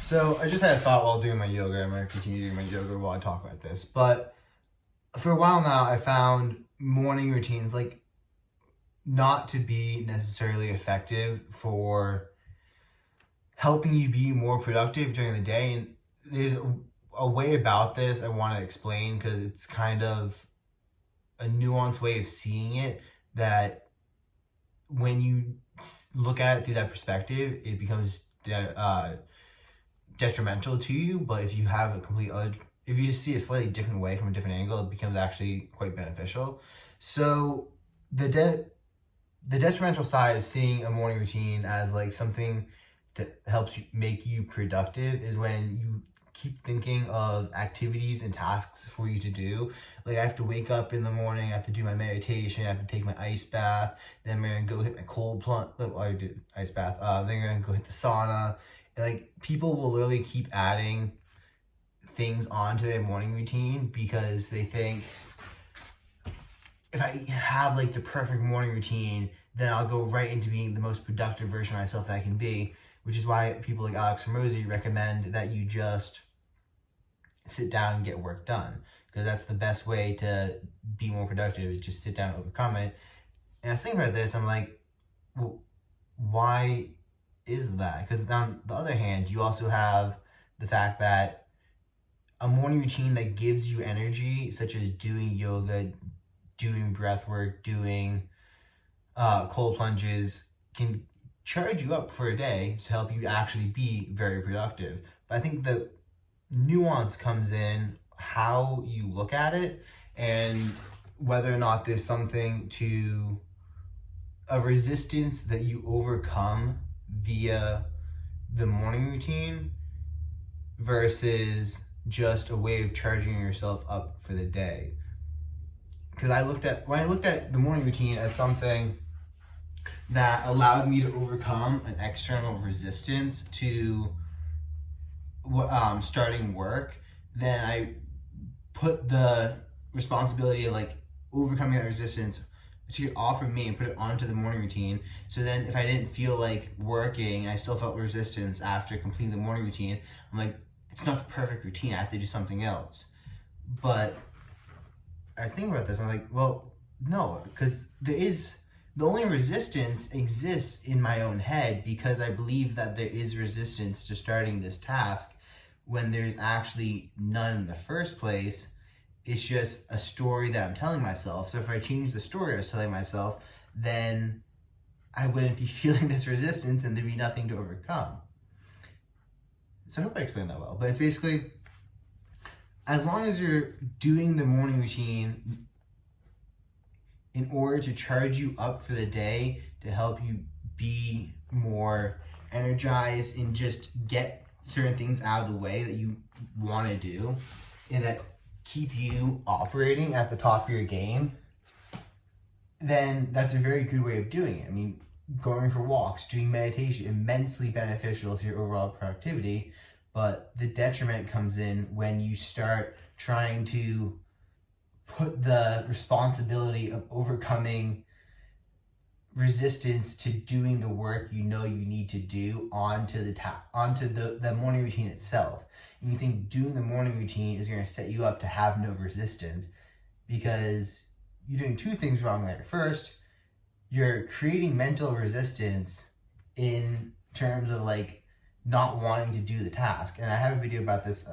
So I just had a thought while doing my yoga. I'm going to continue doing my yoga while I talk about this. But for a while now, I found morning routines not to be necessarily effective for helping you be more productive during the day. And there's a way about this I want to explain because it's kind of a nuanced way of seeing it that when you look at it through that perspective, it becomes detrimental to you. But if you have if you just see a slightly different way from a different angle, it becomes actually quite beneficial. So the detrimental side of seeing a morning routine as like something that helps you make you productive is when you keep thinking of activities and tasks for you to do. Like I have to wake up in the morning, I have to do my meditation, I have to take my ice bath, then I'm gonna go hit my cold plunge. Oh, I did ice bath. Then I'm gonna go hit the sauna. And like people will literally keep adding things onto their morning routine because they think if I have like the perfect morning routine, then I'll go right into being the most productive version of myself that I can be, which is why people like Alex Hormozi recommend that you just sit down and get work done, because that's the best way to be more productive, is just sit down and overcome it. And I was thinking about this, I'm like, well, why is that? Because on the other hand, you also have the fact that a morning routine that gives you energy, such as doing yoga, doing breath work, doing cold plunges, can charge you up for a day to help you actually be very productive. But I think the nuance comes in how you look at it and whether or not there's something to a resistance that you overcome via the morning routine versus just a way of charging yourself up for the day. Because when I looked at the morning routine as something that allowed me to overcome an external resistance to starting work, then I put the responsibility of like overcoming that resistance, took it off of me and put it onto the morning routine. So then if I didn't feel like working and I still felt resistance after completing the morning routine, I'm like, it's not the perfect routine, I have to do something else. But I was thinking about this, I'm like, well, no, because the only resistance exists in my own head, because I believe that there is resistance to starting this task when there's actually none in the first place. It's just a story that I'm telling myself. So if I change the story I was telling myself, then I wouldn't be feeling this resistance and there'd be nothing to overcome. So I hope I explained that well. But it's basically, as long as you're doing the morning routine in order to charge you up for the day, to help you be more energized and just get certain things out of the way that you want to do and that keep you operating at the top of your game, then that's a very good way of doing it. I mean, going for walks, doing meditation, immensely beneficial to your overall productivity, but the detriment comes in when you start trying to put the responsibility of overcoming resistance to doing the work you know you need to do onto the morning routine itself. And you think doing the morning routine is going to set you up to have no resistance, because you're doing two things wrong there. First, you're creating mental resistance in terms of like not wanting to do the task. And I have a video about this,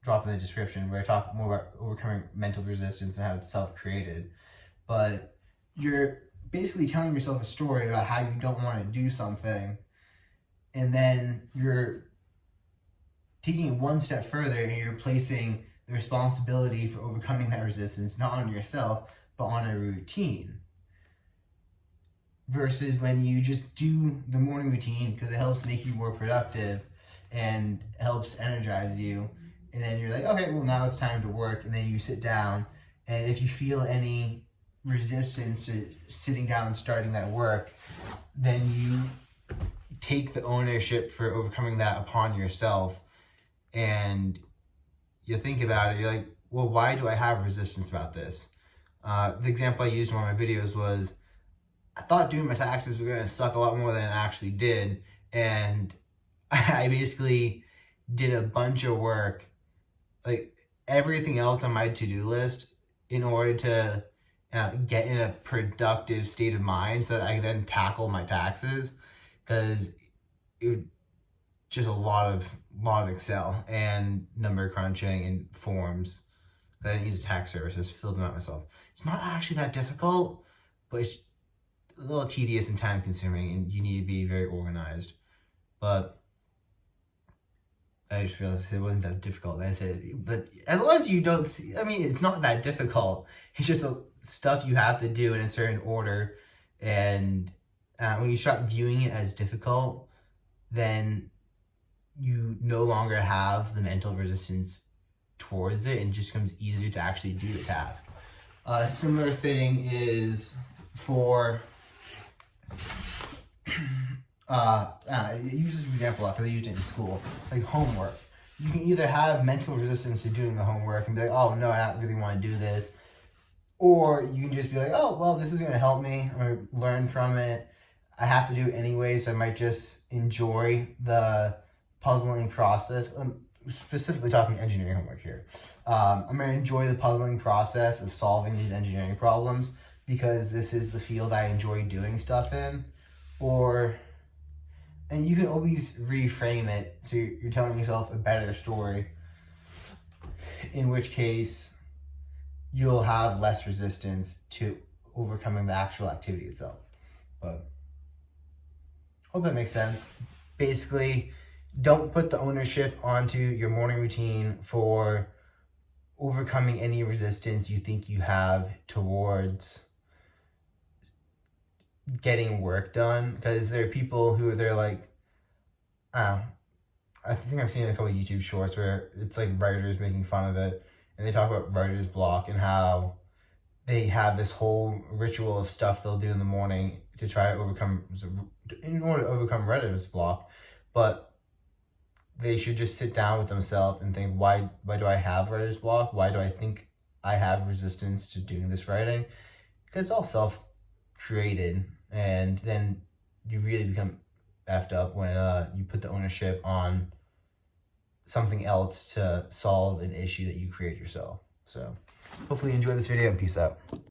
drop in the description, where I talk more about overcoming mental resistance and how it's self-created. But you're basically telling yourself a story about how you don't want to do something, and then you're taking it one step further and you're placing the responsibility for overcoming that resistance not on yourself but on a routine, versus when you just do the morning routine because it helps make you more productive and helps energize you, and then you're like, okay, well now it's time to work, and then you sit down, and if you feel any resistance to sitting down and starting that work, then you take the ownership for overcoming that upon yourself, and you think about it, you're like, well, why do I have resistance about this? The example I used in one of my videos was, I thought doing my taxes were going to suck a lot more than it actually did, and I basically did a bunch of work, like everything else on my to-do list, in order to get in a productive state of mind so that I then tackle my taxes, because it would just a lot of Excel and number crunching and forms that I didn't use tax services, filled them out myself. It's not actually that difficult, but it's a little tedious and time consuming, and you need to be very organized. But I just realized it wasn't that difficult. That's it. But as long as you don't see, I mean, it's not that difficult. It's just stuff you have to do in a certain order. And when you start viewing it as difficult, then you no longer have the mental resistance towards it, and it just becomes easier to actually do the task. A similar thing is for use this example because I used it in school, like homework. You can either have mental resistance to doing the homework and be like, oh no, I don't really want to do this, or you can just be like, oh well, this is going to help me, I'm going to learn from it, I have to do it anyway, so I might just enjoy the puzzling process. I'm specifically talking engineering homework here. I'm going to enjoy the puzzling process of solving these engineering problems because this is the field I enjoy doing stuff in. And you can always reframe it so you're telling yourself a better story, in which case you'll have less resistance to overcoming the actual activity itself. But hope that makes sense. Basically, don't put the ownership onto your morning routine for overcoming any resistance you think you have towards getting work done, because there are people who they're like, I think I've seen a couple of YouTube shorts where it's like writers making fun of it, and they talk about writer's block and how they have this whole ritual of stuff they'll do in the morning to try to overcome, in order to overcome writer's block. But they should just sit down with themselves and think, why do I have writer's block? Why do I think I have resistance to doing this writing? Because it's all self-created, and then you really become effed up when you put the ownership on something else to solve an issue that you create yourself. So hopefully you enjoy this video, and peace out.